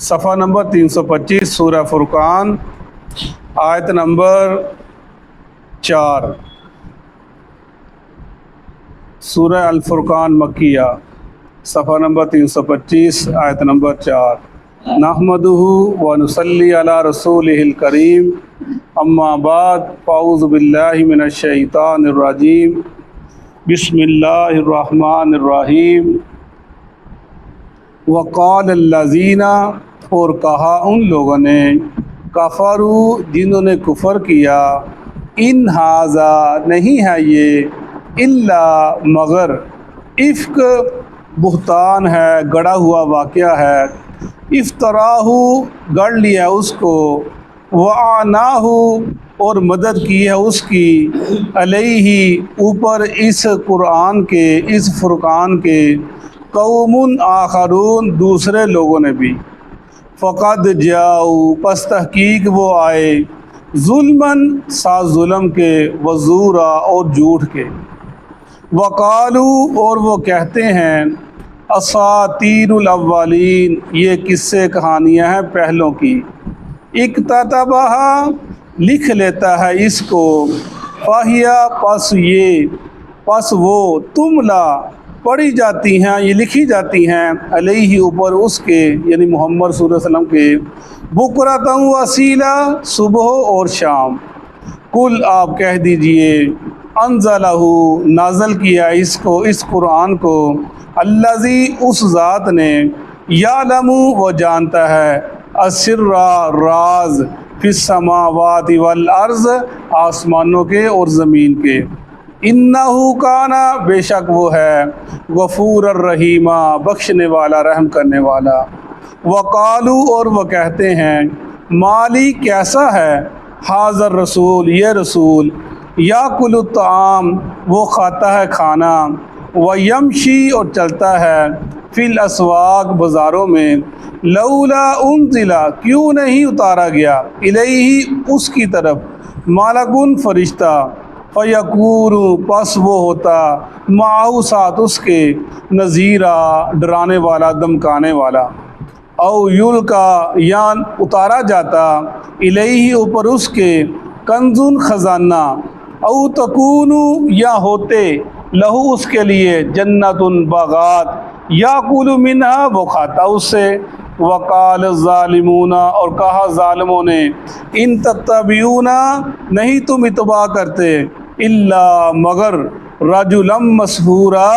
صفحہ نمبر 325 سورہ فرقان آیت نمبر 4۔ سورہ الفرقان مکیہ، صفحہ نمبر 325 آیت نمبر 4۔ نحمدہ و نصلی علی رسولہ الکریم، اما بعد فاعوذ باللہ من الشیطان الرجیم، بسم اللہ الرحمن الرحیم۔ وقال الذین، اور کہا ان لوگوں نے، کفروا، جنہوں نے کفر کیا، ان ھذا، نہیں ہے یہ، الا، مگر، افک، بہتان ہے، گڑا ہوا واقعہ ہے، افتراہ، گڑ لیا اس کو، وعناہ، اور مدد کی ہے اس کی، علیہ، اوپر اس قرآن کے، اس فرقان کے، قوم آخرون، دوسرے لوگوں نے بھی، فقد جاؤ، پس تحقیق وہ آئے، ظلماً، ساتھ ظلم کے، وزورا، اور جھوٹ کے، وقالو، اور وہ کہتے ہیں، اساطیر الاولین، یہ قصے کہانیاں ہیں پہلوں کی، اکتتبہا، لکھ لیتا ہے اس کو، فاہیا، پس وہ، تملا، پڑھی جاتی ہیں، یہ لکھی جاتی ہیں، علیہ، اوپر اس کے، یعنی محمد صلی اللہ علیہ وسلم کے، بکرۃ و اصیلا، صبح اور شام۔ کل، آپ کہہ دیجئے، انزلہ، نازل کیا اس کو، اس قرآن کو، الذی، اس ذات نے، یعلم، وہ جانتا ہے، السر، راز، فی السماوات والارض، آسمانوں کے اور زمین کے، انہ کان، بے شک وہ ہے، غفور الرحیم، بخشنے والا، رحم کرنے والا۔ وقالو، اور وہ کہتے ہیں، مالی، کیسا ہے، ھذا الرسول، یہ رسول، یاکل الطعام، وہ کھاتا ہے کھانا، ویمشی، اور چلتا ہے، فی الاسواق، بازاروں میں، لولا انزل، کیوں نہیں اتارا گیا، الیہ، اس کی طرف، ملکن، فرشتہ، فیکون، پس وہ ہوتا، معہ، ساتھ اس کے، نذیرا، ڈرانے والا، دمکانے والا، او یلقا، یا اتارا جاتا، الیہ، اوپر اس کے، کنزن، خزانہ، او تکون، یا ہوتے، لہو، اس کے لیے، جنت، باغات، یاکل منہا، وہ کھاتا اس سے۔ وقال الظالمون، اور کہا ظالموں نے، ان تتبعون، نہیں تم اتباع کرتے، الا، مگر، رجلا مسحورا،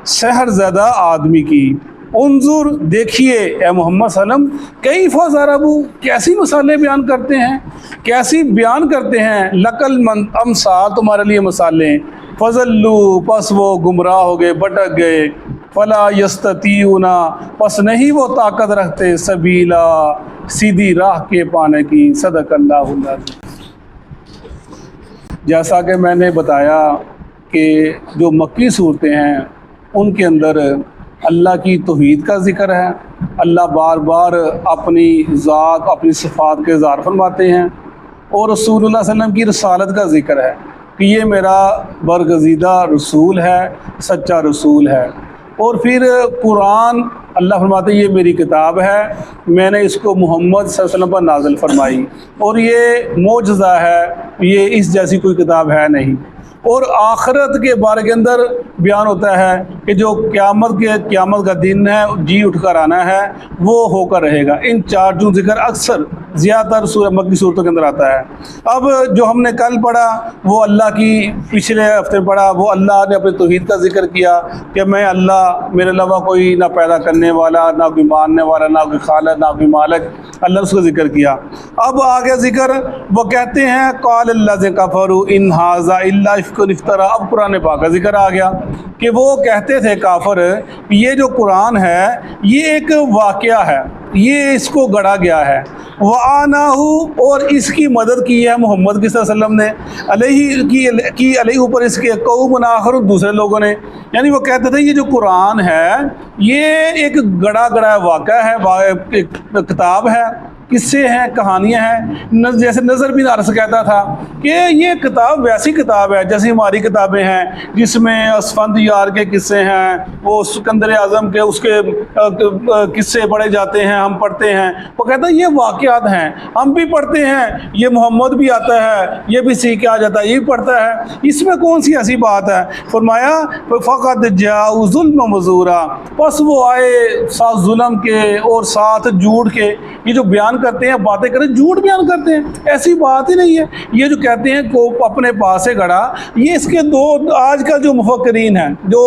سحر زدہ آدمی کی۔ انظر، دیکھیے اے محمد صلی اللہ علیہ وسلم، کیف ضربوا، کیسی مثالیں بیان کرتے ہیں، کیسی بیان کرتے ہیں، لکل امثال، تمہارے لیے مثالیں، فضلوا، پس وہ گمراہ ہو گئے، بھٹک گئے، فلا یستطیعون، پس نہیں وہ طاقت رکھتے، سبیلا، سیدھی راہ کے پانے کی۔ صدق اللہ العظیم۔ جیسا کہ میں نے بتایا کہ جو مکی صورتیں ہیں ان کے اندر اللہ کی توحید کا ذکر ہے، اللہ بار بار اپنی ذات، اپنی صفات کے اظہار فرماتے ہیں، اور رسول اللہ صلی اللہ علیہ وسلم کی رسالت کا ذکر ہے کہ یہ میرا برگزیدہ رسول ہے، سچا رسول ہے۔ اور پھر قرآن، اللہ فرماتے ہیں یہ میری کتاب ہے، میں نے اس کو محمد صلی اللہ علیہ وسلم پر نازل فرمائی، اور یہ معجزہ ہے، یہ اس جیسی کوئی کتاب ہے نہیں۔ اور آخرت کے بارے کے اندر بیان ہوتا ہے کہ جو قیامت کا دن ہے، جی اٹھ کر آنا ہے، وہ ہو کر رہے گا۔ ان چار جو ذکر اکثر زیادہ تر سورہ مکی صورتوں کے اندر آتا ہے۔ اب جو ہم نے کل پڑھا وہ اللہ کی، پچھلے ہفتے پڑھا وہ اللہ نے اپنی توحید کا ذکر کیا کہ میں اللہ، میرے علاوہ کوئی نہ پیدا کرنے والا، نہ کوئی ماننے والا، نہ کوئی خالق، نہ کوئی مالک، اللہ اس کا ذکر کیا۔ اب آگے ذکر، وہ کہتے ہیں، قال الذین کفروا ان ھذا الا افک افترا، اب قرآن پاک کا ذکر آ گیا کہ وہ کہتے تھے کافر، یہ جو قرآن ہے یہ ایک واقعہ ہے، یہ اس کو گڑا گیا ہے، وَآنَاهُ، اور اس کی مدد کی ہے محمد صلی اللہ علیہ وسلم نے، علیہ کی علیہ اوپر اس کے، قوم آخر، دوسرے لوگوں نے، یعنی وہ کہتے تھے یہ جو قرآن ہے یہ ایک گڑا واقعہ ہے، ایک کتاب ہے، قصے ہیں، کہانیاں ہیں، جیسے نظر بن عرس کہتا تھا کہ یہ کتاب ویسی کتاب ہے جیسی ہماری کتابیں ہیں، جس میں اسفند یار کے قصے ہیں، وہ سکندر اعظم کے اس کے قصے پڑھے جاتے ہیں، ہم پڑھتے ہیں۔ وہ کہتا ہے یہ واقعات ہیں، ہم بھی پڑھتے ہیں، یہ محمد بھی آتا ہے، یہ بھی سیکھ کے آ جاتا ہے، یہ بھی پڑھتا ہے، اس میں کون سی ایسی بات ہے؟ فرمایا فقط جاءوا ظلم وزورا، بس وہ آئے ساتھ ظلم کے اور ساتھ جھوٹ کے۔ یہ جو بیان کرتے ہیں، باتیں کرتے ہیں، جھوٹ بیان کرتے ہیں، ایسی بات ہی نہیں ہے۔ یہ جو کہتے ہیں کو اپنے پاس سے گھڑا، یہ اس کے دو آج کل جو مفکرین ہیں، جو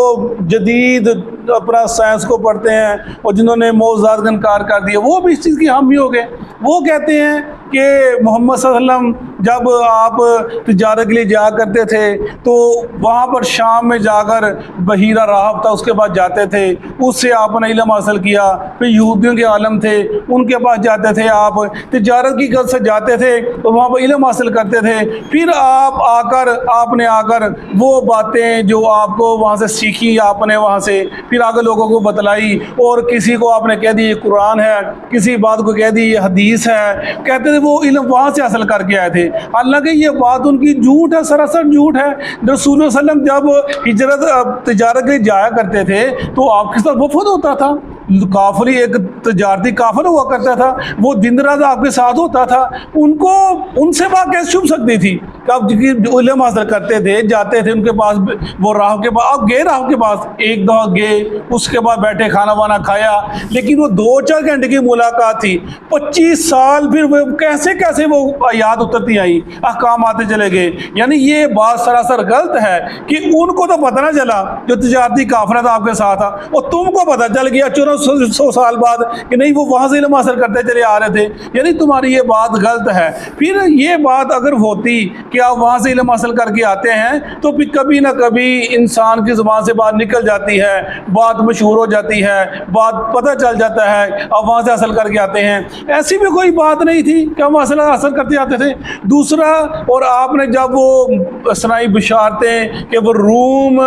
جدید اپنا سائنس کو پڑھتے ہیں اور جنہوں نے معجزات کا انکار کر دیا، وہ بھی اس چیز کی حامی ہو گئے۔ وہ کہتے ہیں کہ محمد صلی اللہ علیہ وسلم جب آپ تجارت کے لیے جایا کرتے تھے تو وہاں پر شام میں جا کر بحیرہ راہب تھا، اس کے پاس جاتے تھے، اس سے آپ نے علم حاصل کیا۔ پھر یہودیوں کے عالم تھے، ان کے پاس جاتے تھے، آپ تجارت کی غرض سے جاتے تھے تو وہاں پر علم حاصل کرتے تھے۔ پھر آپ نے آ کر وہ باتیں جو آپ کو وہاں سے سیکھی، آپ نے وہاں سے پھر آگے لوگوں کو بتلائی، اور کسی کو آپ نے کہہ دی یہ قرآن ہے، کسی بات کو کہہ دی یہ حدیث ہے، کہتے تھے وہ علم وہاں سے حاصل کر کے آئے تھے۔ حالانکہ یہ بات ان کی جھوٹ ہے، سراسر جھوٹ ہے۔ رسول اللہ صلی اللہ علیہ وسلم جب ہجرت تجارت کے لیے جایا کرتے تھے تو آپ کے ساتھ وفد ہوتا تھا، کافری ایک تجارتی کافر ہوا کرتا تھا، وہ دن رات آپ کے ساتھ ہوتا تھا، ان سے بات کیسے چھپ سکتی تھی کہ آپ علم حاصل کرتے تھے، جاتے تھے ان کے پاس، وہ راہ کے پاس آپ گئے، راہ کے پاس ایک دفعہ گئے، اس کے بعد بیٹھے کھانا وانا کھایا، لیکن وہ 2-4 گھنٹے کی ملاقات تھی، 25 سال پھر وہ کیسے وہ آیات اترتی آئی، احکام آتے چلے گئے۔ یعنی یہ بات سراسر غلط ہے کہ ان کو تو پتہ نہ چلا جو تجارتی کافر تھا آپ کے ساتھ تھا، اور تم کو پتہ چل گیا 400 سال بعد کہ نہیں وہ وہاں سے علم حاصل کرتے چلے آ رہے تھے۔ یعنی تمہاری یہ بات غلط ہے۔ پھر یہ بات اگر ہوتی کہ آپ وہاں سے علم حاصل کر کے آتے ہیں تو پھر کبھی نہ کبھی انسان کی زبان سے بات نکل جاتی ہے، بات مشہور ہو جاتی ہے، بات پتہ چل جاتا ہے، آپ وہاں سے حاصل کر کے آتے ہیں۔ ایسی بھی کوئی بات نہیں تھی کہ ہم حاصل کرتے آتے تھے۔ دوسرا، اور آپ نے جب وہ سنائی بشارتیں کہ وہ روم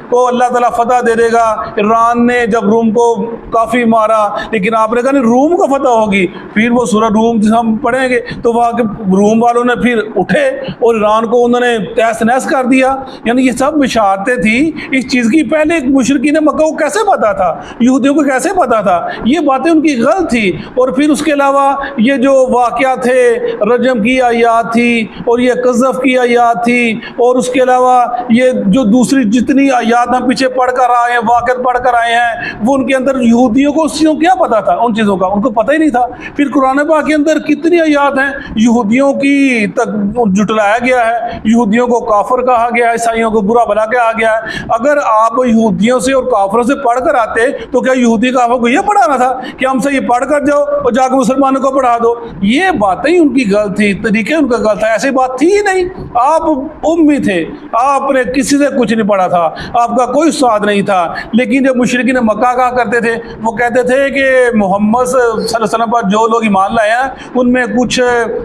کو اللہ تعالیٰ فتح دے دے گا، ایران نے جب روم کو کافی مارا، لیکن آپ نے کہا نہیں روم کو فتح ہوگی، پھر وہ سورہ روم ہم پڑھیں گے تو وہاں کے روم والوں نے پھر اٹھے اور ایران کو انہوں نے تہس نہس کر دیا۔ یعنی یہ سب بشارتیں تھیں اس چیز کی۔ پہلے مشرکین مکہ کو کیسے پتا تھا، یہودیوں کو کیسے پتا تھا؟ یہ باتیں ان کی غلط تھی۔ اور پھر اس کے علاوہ یہ جو واقعات تھے، رجم کی آیات تھی اور یہ قذف کی آیات تھی، اور اس کے علاوہ یہ جو دوسری جتنی آیات ہم پیچھے پڑھ کر آئے ہیں، واقعات پڑھ کر آئے ہیں، وہ ان کے اندر یہودیوں کو اس چیزوں کیا پتا تھا، ان چیزوں کا ان کو پتہ ہی نہیں تھا۔ پھر قرآن پاک کے اندر کتنی آیات ہیں یہودیوں کی تک جٹلایا گیا ہے، یہودیوں کو کافر کہا گیا ہے، عیسائیوں کو برا بھلا کہا گیا ہے۔ اگر آپ یہودیوں سے اور کافروں سے پڑھ کر آتے تو کیا یہودی کافروں کو یہ پڑھانا تھا کہ ہم سے یہ پڑھ کر جاؤ اور جا کے مسلمانوں کو پڑھا دو؟ یہ باتیں ہی ان کی غلط تھی، طریقے ان کا غلط تھا، ایسی بات تھی ہی نہیں۔ آپ امی تھے، آپ نے کسی سے کچھ نہیں پڑھا تھا، آپ کا کوئی استاد نہیں تھا۔ لیکن جب مشرکین مکہ کہا کرتے تھے، وہ کہتے تھے کہ محمد صلی اللہ علیہ وسلم پر جو لوگ ایمان لائے ہیں ان میں کچھ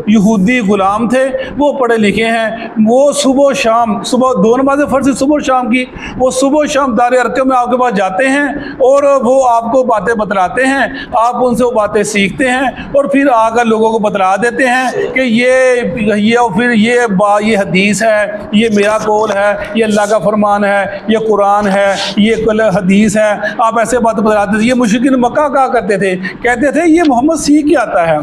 یہودی غلام تھے، وہ پڑھے لکھے ہیں، وہ صبح و شام، صبح 2 نمازیں فرض صبح و شام کی، وہ صبح و شام دار ارقم میں آپ کے پاس جاتے ہیں اور وہ آپ کو باتیں بتلاتے ہیں، آپ ان سے وہ باتیں سیکھتے ہیں اور پھر آ کر لوگوں کو بتلا دیتے ہیں کہ یہ حدیث ہے، یہ میرا قول ہے، یہ اللہ کا فرمان ہے، یہ قرآن ہے، یہ کل حدیث ہے، آپ ایسے باتیں بتلاتے تھے۔ یہ مشرکین مکہ کہا کرتے تھے، کہتے تھے یہ محمد سیکھ کے آتا ہے،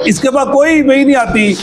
اس کے بعد کوئی وحی نہیں آتی،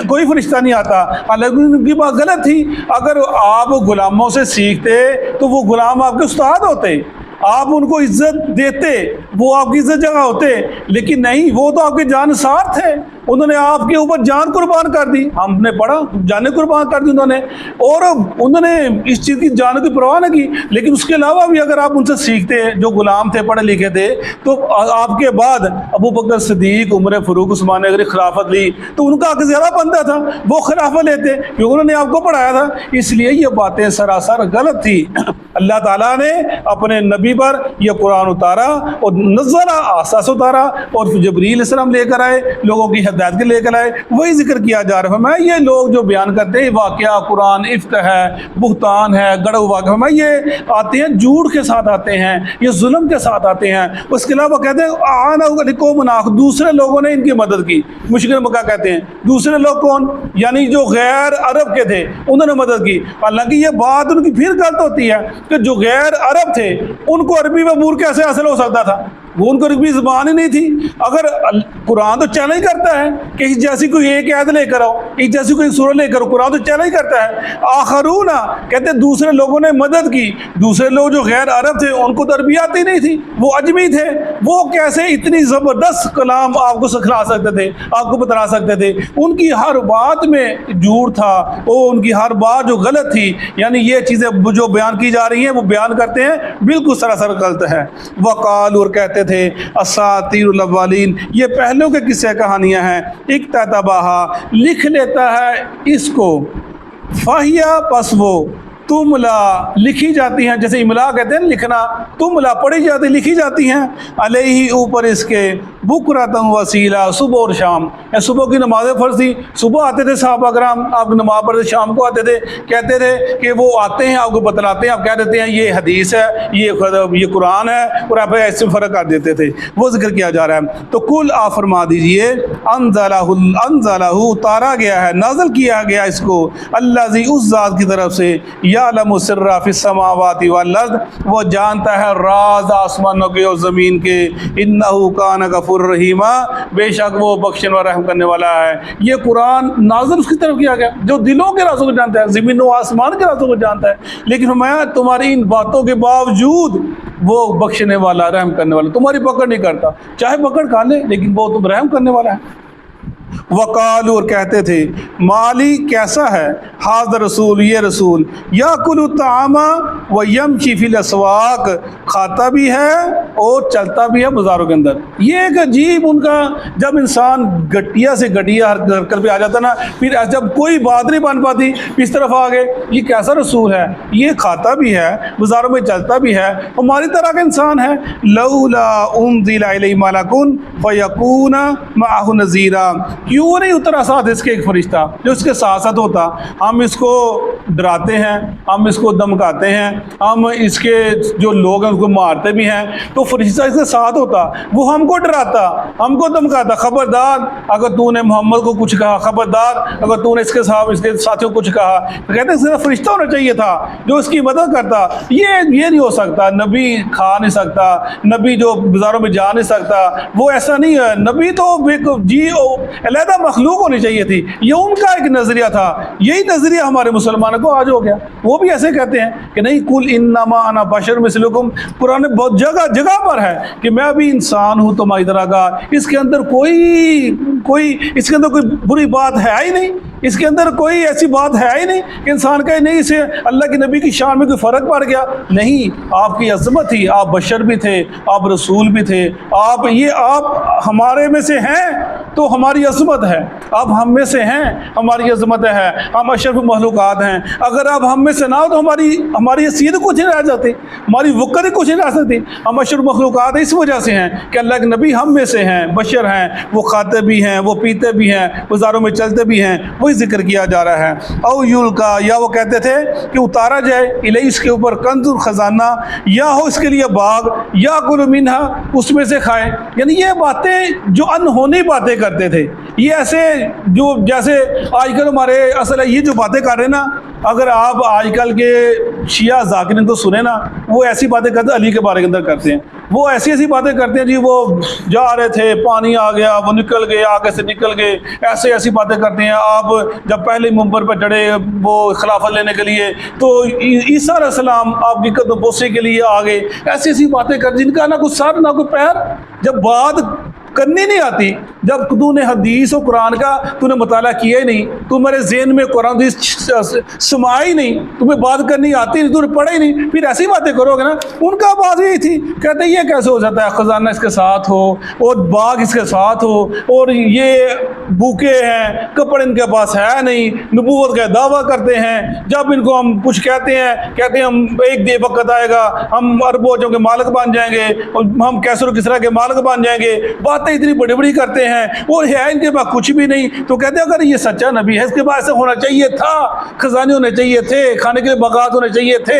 کوئی فرشتہ نہیں آتا۔ حالانکہ ان کی بات غلط تھی۔ اگر آپ غلاموں سے سیکھتے تو وہ غلام آپ کے استاد ہوتے، آپ ان کو عزت دیتے، وہ آپ کی عزت جگہ ہوتے، لیکن نہیں، وہ تو آپ کے جانثار تھے، انہوں نے آپ کے اوپر جان قربان کر دی۔ ہم نے پڑھا جانیں قربان کر دی انہوں نے، اور انہوں نے اس چیز کی جان کی پرواہ نہ کی۔ لیکن اس کے علاوہ بھی اگر آپ ان سے سیکھتے جو غلام تھے، پڑھے لکھے تھے، تو آپ کے بعد ابو بکر صدیق، عمر فاروق، عثمان نے اگر خلافت لی تو ان کا حق زیادہ بنتا تھا، وہ خلافت لیتے کیونکہ انہوں نے آپ کو پڑھایا تھا۔ اس لیے یہ باتیں سراسر غلط تھی۔ اللہ تعالیٰ نے اپنے نبی پر یہ قرآن اتارا اور نزل احساس اتارا اور جبریل علیہ السلام لے کر آئے، لوگوں کی ہدایت کے لے کر آئے، وہی ذکر کیا جا رہا ہے۔ میں یہ لوگ جو بیان کرتے ہیں واقعہ قرآن افک ہے، بہتان ہے، گڑا واقعہ، میں یہ آتے ہیں جھوٹ کے ساتھ آتے ہیں، یہ ظلم کے ساتھ آتے ہیں۔ اس کے علاوہ کہتے ہیں دوسرے لوگوں نے ان کی مدد کی، مشرکین مکہ کہتے ہیں دوسرے لوگ کون؟ یعنی جو غیر عرب کے تھے انہوں نے مدد کی۔ حالانکہ یہ بات ان کی پھر غلط ہوتی ہے کہ جو غیر عرب تھے ان کو عربی عبور کیسے حاصل ہو سکتا تھا؟ وہ ان کو عربی زبان ہی نہیں تھی۔ اگر قرآن تو چیلنج کرتا ہے کہ اس جیسی کوئی ایک عہد لے کر آؤ، ایک جیسی کوئی سورہ لے کر آؤ، قرآن تو چیلنج کرتا ہے۔ آخرون کہتے ہیں دوسرے لوگوں نے مدد کی، دوسرے لوگ جو غیر عرب تھے ان کو تو عربی آتی نہیں تھی، وہ عجمی تھے، وہ کیسے اتنی زبردست کلام آپ کو سکھلا سکتے تھے، آپ کو بتلا سکتے تھے؟ ان کی ہر بات میں جھوٹ تھا، وہ ان کی ہر بات جو غلط تھی، یعنی یہ چیزیں جو بیان کی جا رہی ہیں وہ بیان کرتے ہیں بالکل سراسر غلط ہے۔ وقال، اور کہتے تھے اساطیر الاولین، یہ پہلوں کے قصے کہانیاں ہیں، اکتتبھا، لکھ لیتا ہے اس کو، فہیا، پس وہ، تملا، لکھی جاتی ہیں، جیسے املا کہتے ہیں لکھنا، تملا پڑھی جاتی، لکھی جاتی ہیں، علیہ، اوپر اس کے، بکرۃ وصیلا، صبح اور شام۔ صبح کی نماز فرض تھی، صبح آتے تھے صحابہ کرام، آپ کی نماز پڑھتے، شام کو آتے تھے، کہتے تھے کہ وہ آتے ہیں آپ کو بتلاتے ہیں، آپ کہہ دیتے ہیں یہ حدیث ہے، یہ قرآن ہے، اور آپ ایسے فرق کر دیتے تھے، وہ ذکر کیا جا رہا ہے۔ تو کل آپ فرما دیجئے انزلہ، اتارا گیا ہے، نازل کیا گیا اس کو، الذی، اس ذات کی طرف سے، یعلم سر فی السماوات والارض، وہ جانتا ہے راز آسمانوں کے اور زمین کے، انہ کان غفور رحیما، بے شک وہ بخشن و رحم کرنے والا ہے۔ یہ قرآن نازل اس کی طرف کیا گیا جو دلوں کے رازوں کو جانتا ہے، زمین و آسمان کے رازوں کو جانتا ہے، لیکن فرمایا تمہاری ان باتوں کے باوجود وہ بخشنے والا، رحم کرنے والا، تمہاری پکڑ نہیں کرتا، چاہے پکڑ کھا لے لیکن وہ تم رحم کرنے والا ہے۔ وقالو، اور کہتے تھے، مالی، کیسا ہے، حاضر رسول، یہ رسول، یاکل الطعام ویمشی فی الاسواق، کھاتا بھی ہے اور چلتا بھی ہے بازاروں کے اندر۔ یہ ایک عجیب ان کا، جب انسان گٹیا سے گٹیا حرکت پہ آ جاتا نا، پھر جب کوئی بات نہیں بن پاتی اس طرف آگے، یہ کیسا رسول ہے، یہ کھاتا بھی ہے بازاروں میں چلتا بھی ہے، ہماری طرح کا انسان ہے۔ لولا انزل الیہ ملک فیکون معہ نذیرا، کیوں نہیں اترا ساتھ اس کے ایک فرشتہ جو اس کے ساتھ ساتھ ہوتا؟ ہم اس کو ڈراتے ہیں، ہم اس کو دمکاتے ہیں، ہم اس کے جو لوگ ہیں اس کو مارتے بھی ہیں، تو فرشتہ اس کے ساتھ ہوتا، وہ ہم کو ڈراتا، ہم کو دمکاتا، خبردار اگر تو نے محمد کو کچھ کہا، خبردار اگر تو نے اس کے ساتھیوں کو کچھ کہا۔ کہتے ہیں صرف فرشتہ ہونا چاہیے تھا جو اس کی مدد کرتا۔ یہ نہیں ہو سکتا، نبی کھا نہیں سکتا، نبی جو بازاروں میں جا نہیں سکتا، وہ ایسا نہیں ہے، نبی تو جی علیحدہ مخلوق ہونی چاہیے تھی، یہ ان کا ایک نظریہ تھا۔ یہی نظریہ ہمارے مسلمانوں کو آج ہو گیا، وہ بھی ایسے کہتے ہیں کہ نہیں، کل انما انا بشر مثلکم، قرآن میں بہت جگہ جگہ پر ہے کہ میں بھی انسان ہوں تمہاری طرح کا، اس کے اندر کوئی بری بات ہے ہی نہیں، اس کے اندر کوئی ایسی بات ہے ہی نہیں کہ انسان کہے نہیں اسے اللہ کے نبی کی شان میں کوئی فرق پڑ گیا۔ نہیں، آپ کی عظمت تھی، آپ بشر بھی تھے، آپ رسول بھی تھے، آپ ہمارے میں سے ہیں تو ہماری عظمت ہے، آپ ہم میں سے ہیں، ہماری عظمت ہے، ہم اشرف مخلوقات ہیں۔ اگر آپ ہم میں سے نہ ہو تو ہماری حیثیت کچھ نہیں رہ جاتی، ہماری وقت کچھ نہیں رہ سکتی۔ ہم اشرف مخلوقات اس وجہ سے ہیں کہ اللہ کے نبی ہم میں سے ہیں، بشر ہیں، وہ کھاتے بھی ہیں، وہ پیتے بھی ہیں، بازاروں میں چلتے بھی ہیں، وہی ذکر کیا جا رہا ہے۔ او یلقا، یا وہ کہتے تھے کہ اتارا جائے، الیہ، اس کے اوپر، کنز، خزانہ، یا ہو اس کے لیے باغ، یا کل منہا، اس میں سے کھائے۔ یعنی یہ باتیں جو انہونی باتیں کرتے تھے، یہ ایسے جو جیسے آج کل ہمارے اصل ہے، یہ جو باتیں کر رہے ہیں نا، اگر آپ آج کل کے شیعہ ذاکرین کو سنیں نا، وہ ایسی باتیں کرتے ہیں، علی کے بارے کے اندر کرتے ہیں، وہ ایسی باتیں کرتے ہیں، جی وہ جا رہے تھے، پانی آ گیا، وہ نکل گئے، آگے سے نکل گئے، ایسی باتیں کرتے ہیں۔ آپ جب پہلے منبر پر چڑھے وہ خلافت لینے کے لیے تو عیسیٰ علیہ السلام آپ کی قدم بوسے کے لیے آ گئے، ایسی باتیں کرتے جن کا نہ کوئی سر نہ کوئی پیر۔ جب بات کرنی نہیں آتی، جب تو نے حدیث و قرآن کا تو نے مطالعہ کیا ہی نہیں، تمہارے ذہن میں قرآن حدیث سمایا ہی نہیں، تمہیں بات کرنی آتی نہیں، تو نے پڑھا ہی نہیں، پھر ایسی باتیں کرو گے نا۔ ان کا بات یہی تھی، کہتے یہ کیسے ہو جاتا ہے خزانہ اس کے ساتھ ہو اور باغ اس کے ساتھ ہو اور یہ بھوکے ہیں، کپڑے ان کے پاس ہے نہیں، نبوت کا دعویٰ کرتے ہیں، جب ان کو ہم کچھ کہتے ہیں ہم ایک دے وقت آئے گا ہم اربوں کے مالک بن جائیں گے اور ہم کیسر و کسرا کے مالک بن جائیں گے، باتیں اتنی بڑی بڑی کرتے ہیں اور ہے ان کے پاس کچھ بھی نہیں۔ تو کہتے ہیں اگر یہ سچا نبی ہے اس کے پاس ایسا ہونا چاہیے تھا، خزانے ہونے چاہیے تھے، کھانے کے لیے باغات ہونے چاہیے تھے۔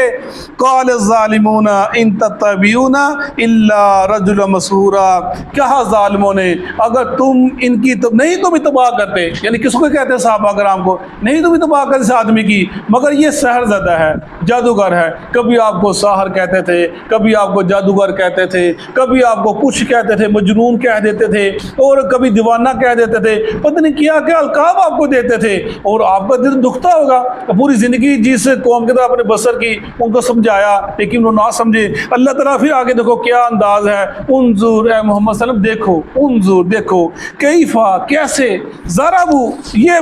قال الظالمون ان تتبعون الا رجلا مسحورا، کہا ظالموں نے اگر تم ان کی نہیں تم اتباع کرتے، یعنی کس کو کہتے ہیں صحابہ کرام کو، نہیں تم اتباع کرتے اس آدمی کی، مگر یہ سحر زدہ ہے، جادوگر ہے، کبھی آپ کو ساحر کہتے تھے، کبھی آپ کو جادوگر کہتے تھے، کبھی آپ کو کچھ کہتے تھے، مجنون کہہ دیتے تھے اور کبھی دیوانہ کہہ دیتے تھے، پتہ نہیں کیا کیا القاب آپ کو دیتے تھے، اور آپ کا دل دکھتا ہوگا۔ پوری زندگی جس قوم کے طرح آپ نے بسر کی، ان کو سمجھایا لیکن وہ نہ سمجھے۔ اللہ تعالیٰ پھر آگے دیکھو کیا انداز ہے، انظر اے محمد صلی اللہ علیہ وسلم دیکھو، انظر دیکھو، کیفا کیسے، ضربوا یہ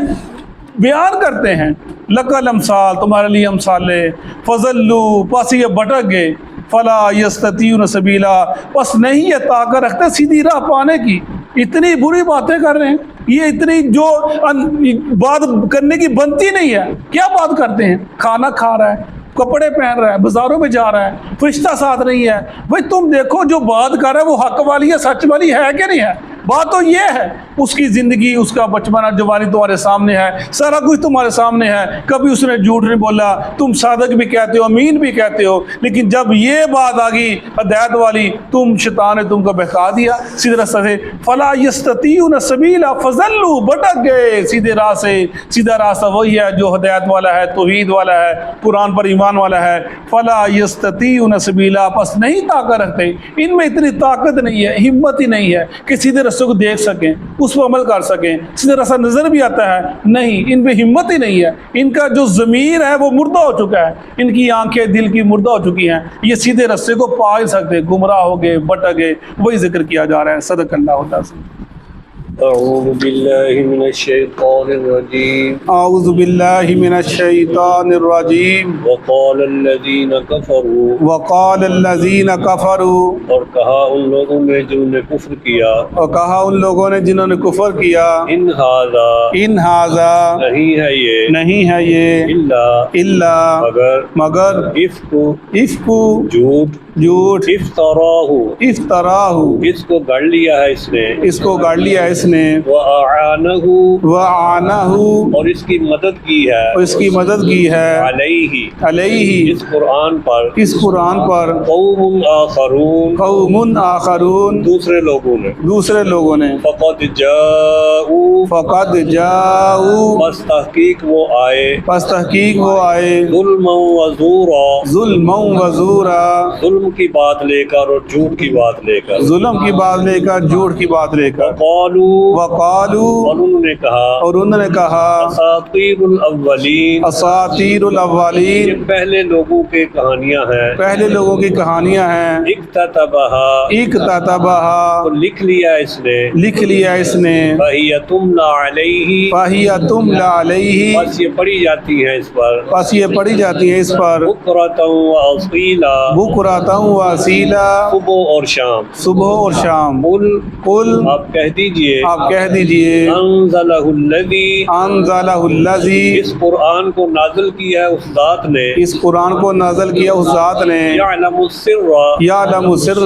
بیان کرتے ہیں، لکل امثال تمہارے لیے امثالیں، فضلوا پس یہ بھٹک گئے، فلا یستطیعون سبیلا پس نہیں یہ طاقت رکھتے سیدھی راہ پانے کی۔ اتنی بری باتیں کر رہے ہیں، یہ اتنی جو بات کرنے کی بنتی نہیں ہے، کیا بات کرتے ہیں، کھانا کھا رہا ہے، کپڑے پہن رہا ہے، بازاروں میں جا رہا ہے، فرشتہ ساتھ نہیں ہے، بھائی تم دیکھو جو بات کر رہا ہے وہ حق والی ہے، سچ والی ہے کہ نہیں ہے؟ بات تو یہ ہے، اس کی زندگی، اس کا بچپنا، جوانی تمہارے سامنے ہے، سارا کچھ تمہارے سامنے ہے، کبھی اس نے جھوٹ نہیں بولا، تم صادق بھی کہتے ہو، امین بھی کہتے ہو، لیکن جب یہ بات آ گئی ہدایت والی، تم شیطان نے تم کو بہکا دیا سیدھے راستہ سے۔ فلا یستطیعون سبیلا فضلوا بھٹک گئے سیدھے راہ سے۔ سیدھا راستہ وہی ہے جو ہدایت والا ہے، توحید والا ہے، قرآن پر ایمان والا ہے۔ فلا یستطیعون سبیلا پس نہیں طاقت رکھتے، ان میں اتنی طاقت نہیں ہے، ہمت ہی نہیں ہے کہ سیدھے راستے کو دیکھ سکیں، اس پر عمل کر سکیں، سیدھا راستہ نظر بھی آتا ہے نہیں، ان پہ ہمت ہی نہیں ہے، ان کا جو ضمیر ہے وہ مردہ ہو چکا ہے، ان کی آنکھیں دل کی مردہ ہو چکی ہیں، یہ سیدھے راستے کو پا ہی سکتے، گمراہ ہو گئے، بھٹک گئے۔ وہی ذکر کیا جا رہا ہے۔ صدق اللہ تعالی۔ اعوذ باللہ من الشیطان الرجیم اعوذ باللہ من الشیطان الرجیم۔ وقال الذین کفروا وقال الذین کفروا اور کہا ان لوگوں نے جنہوں نے کفر کیا، اور کہا ان لوگوں نے جنہوں نے کفر کیا، ان ھذا ان ھذا نہیں ہے یہ، نہیں ہے یہ، الا مگر مگر افک جھوٹ افطراہ اس کو گڑھ لیا ہے اس نے، اس کو گاڑ لیا اس نے، وَأَعَانَهُ وَعَانَهُ اور اس کی مدد کی ہے، اور اس کی مدد کی ہے، علیہ اس قرآن پر، قرآن پر، قوم آخرون قوم آخرون دوسرے لوگوں نے، فقد جاؤوا فقد جاؤوا بس تحقیق وہ آئے، پس تحقیق وہ آئے، ظلما وزورا ظلما وزورا ظلم کی بات لے کر اور جھوٹ کی بات لے کر، ظلم کی بات لے کر، جھوٹ کی بات لے کر، وقالوا اور انہوں نے کہا، اور انہوں نے کہا اساطیر الاولین اساطیر الاولین، یہ پہلے لوگوں کی کہانیاں ہیں، پہلے لوگوں کی کہانیاں ہیں، اکتتبہا تو لکھ لیا اس نے، لکھ لیا اس نے، فَهِيَ تُمْلَى عَلَيْهِ فَهِيَ تُمْلَى عَلَيْهِ بس یہ پڑھی جاتی ہیں اس پر، پس یہ پڑھی جاتی ہے اس پر، بُكْرَةً وَأَصِيلًا بکرۃ واسیلا، صبح اور شام، صبح اور شام، قل آپ کہہ دیجئے، کہہ دیجئے، انزلہ الذی انزلہ الذی اس قرآن کو نازل کیا ہے اس ذات نے، اس قرآن کو نازل کیا اس ذات نے، یعلم السر یعلم السر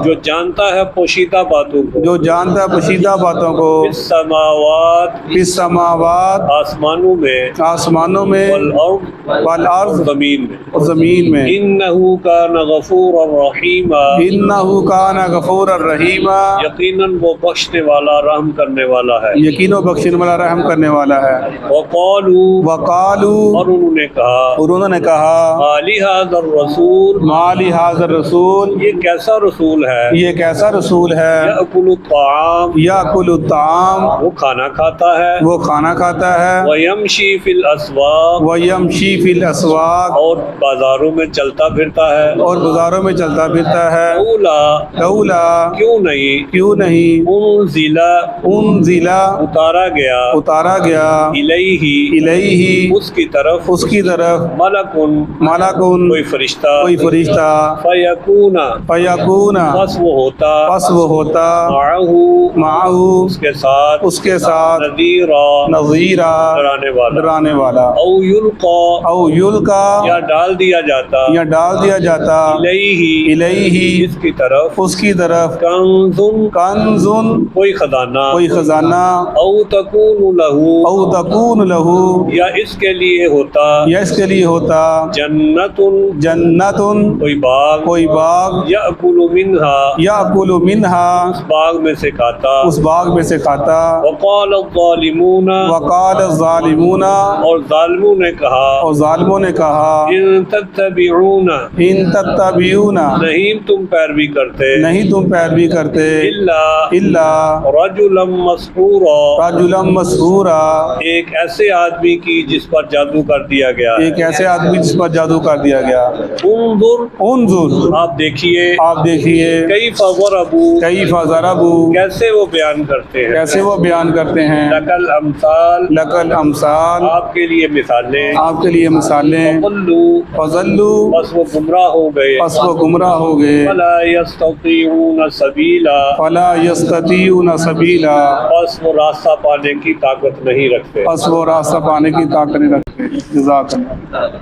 جو جانتا ہے پوشیدہ باتوں کو، جو جانتا ہے پوشیدہ باتوں کو، فی السماوات فی السماوات آسمانوں میں، آسمانوں میں، والارض والارض زمین میں، اور زمین میں، انہ کان غفورا رحیما انہ کان غفور الرحیم، یقیناً وہ بخشنے والا رحم کرنے والا ہے، یقین و بخشنے والا رحم کرنے والا ہے۔ وقالوا وقالوا اور انہوں نے کہا، اور انہوں نے کہا، مالی ھذا الرسول مالی حاضر رسول، یہ کیسا رسول ہے، یہ کیسا رسول ہے، یأکل الطعام یاکل الطعام، وہ کھانا کھاتا ہے، وہ کھانا کھاتا ہے، ویمشی فی الاسواق ویمشی فی الاسواق، اور بازاروں میں چلتا پھرتا ہے، اور بازاروں میں چلتا پھرتا ہے لولا لولا کیوں نہیں کیوں نہیں انزلا انزلا اتارا گیا اتارا گیا الیہ الیہ اس کی طرف اس کی طرف ملکن ملکن کوئی فرشتہ کوئی فرشتہ فیکون فیکون بس وہ ہوتا پس وہ ہوتا معہ معه اس کے ساتھ اس کے ساتھ نذیرا نذیرا ڈرانے والا ڈرانے والا او یلقا او یلقا یا ڈال دیا جاتا یا ڈال دیا جاتا الیہ الیہ اس کی طرف اس کی طرف کنزن کنزن کوئی خزانہ کوئی خزانہ او تکون لہو او تکون لہو یا اس کے لیے ہوتا یا اس کے لیے ہوتا جنت جنتن کوئی باغ کوئی باغ یأکل منہا یأکل منہا اس باغ میں سے کھاتا اس باغ میں سے کھاتا وقال الظالمون وقال الظالمون اور ظالموں نے کہا اور ظالموں نے کہا ان تتبعون ان تتبعون نہیں تم پیروی کرتے نہیں تم پیروی کرتے الا الا رجلا مسحورا رجلا مسحورا ایک ایسے آدمی کی جس پر جادو کر دیا گیا ہے ایک ایسے آدمی جس پر جادو کر دیا گیا انظر انظر آپ دیکھیے آپ دیکھیے کیف ضربوا کیف ضربوا کیسے وہ بیان کرتے ہیں کیسے وہ بیان کرتے ہیں لکل امثال لکل امثال آپ کے لیے مثالیں آپ کے لیے مثالیں فضلوا فضلوا بس وہ گمراہ ہو گئے پس وہ گمراہ ہو گئے فلا يستطيعون سبیلا فلا یستطیعون سبیلا بس وہ راستہ پانے کی طاقت نہیں رکھتے پس وہ راستہ پانے کی طاقت نہیں رکھتے جزاک اللہ